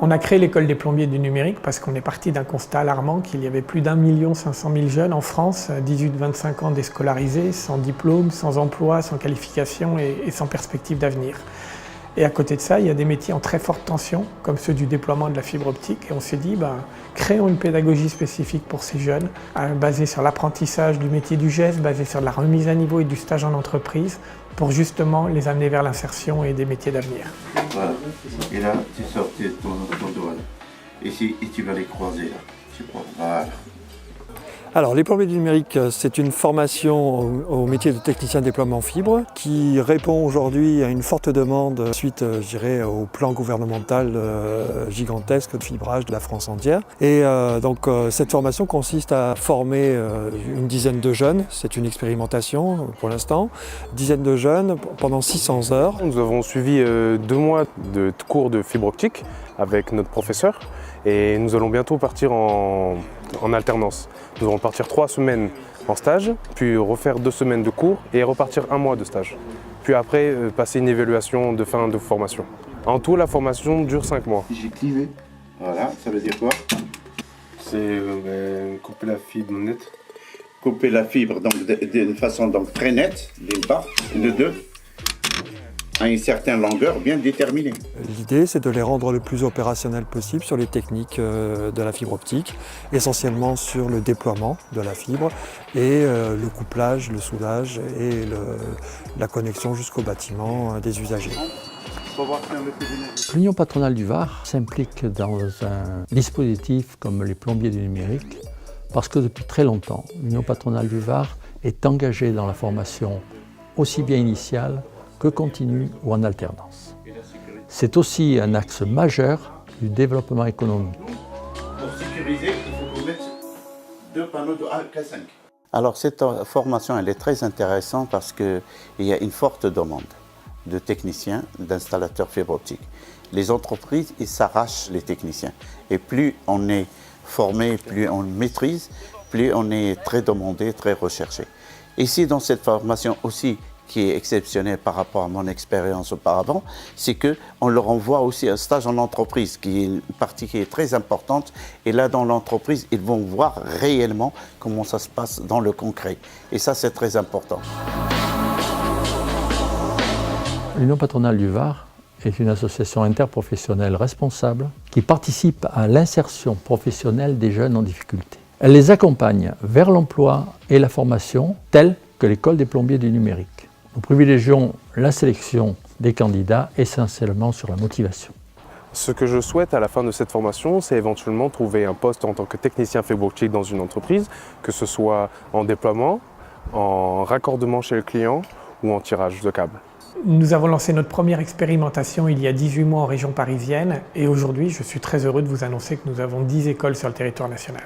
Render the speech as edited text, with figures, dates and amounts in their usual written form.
On a créé l'école des plombiers du numérique parce qu'on est parti d'un constat alarmant qu'il y avait plus d'1 500 000 jeunes en France, 18-25 ans déscolarisés, sans diplôme, sans emploi, sans qualification et sans perspective d'avenir. Et à côté de ça, il y a des métiers en très forte tension, comme ceux du déploiement de la fibre optique. Et on s'est dit, créons une pédagogie spécifique pour ces jeunes, basée sur l'apprentissage du métier du geste, basée sur la remise à niveau et du stage en entreprise, pour justement les amener vers l'insertion et des métiers d'avenir. Voilà. Et là, tu sors ton doigt là. Et tu vas les croiser là. Tu prends. Voilà. Alors, les plombiers du numérique, c'est une formation au métier de technicien de déploiement fibre qui répond aujourd'hui à une forte demande suite, je dirais, au plan gouvernemental gigantesque de fibrage de la France entière. Et donc, cette formation consiste à former une dizaine de jeunes, c'est une expérimentation pour l'instant, une dizaine de jeunes pendant 600 heures. Nous avons suivi 2 mois de cours de fibre optique avec notre professeur et nous allons bientôt partir en alternance. Nous allons partir 3 semaines en stage, puis refaire 2 semaines de cours et repartir 1 mois de stage. Puis après, passer une évaluation de fin de formation. En tout, la formation dure 5 mois. J'ai clivé. Voilà, ça veut dire quoi? C'est couper la fibre nette. Couper la fibre donc, de façon donc, très nette, d'une part, et de deux, à une certaine longueur bien déterminée. L'idée, c'est de les rendre le plus opérationnels possible sur les techniques de la fibre optique, essentiellement sur le déploiement de la fibre et le couplage, le soudage et la connexion jusqu'au bâtiment des usagers. L'Union patronale du Var s'implique dans un dispositif comme les plombiers du numérique parce que depuis très longtemps, l'Union patronale du Var est engagée dans la formation aussi bien initiale que continue ou en alternance. C'est aussi un axe majeur du développement économique. Pour sécuriser, il faut qu'on mette 2 panneaux de AK5. Alors cette formation elle est très intéressante parce qu'il y a une forte demande de techniciens, d'installateurs fibre optique. Les entreprises, ils s'arrachent les techniciens. Et plus on est formé, plus on maîtrise, plus on est très demandé, très recherché. Ici dans cette formation aussi, qui est exceptionnel par rapport à mon expérience auparavant, c'est qu'on leur envoie aussi un stage en entreprise, qui est une partie qui est très importante. Et là, dans l'entreprise, ils vont voir réellement comment ça se passe dans le concret. Et ça, c'est très important. L'Union patronale du Var est une association interprofessionnelle responsable qui participe à l'insertion professionnelle des jeunes en difficulté. Elle les accompagne vers l'emploi et la formation, telle que l'école des plombiers du numérique. Nous privilégions la sélection des candidats essentiellement sur la motivation. Ce que je souhaite à la fin de cette formation, c'est éventuellement trouver un poste en tant que technicien fibre optique dans une entreprise, que ce soit en déploiement, en raccordement chez le client ou en tirage de câbles. Nous avons lancé notre première expérimentation il y a 18 mois en région parisienne et aujourd'hui, je suis très heureux de vous annoncer que nous avons 10 écoles sur le territoire national.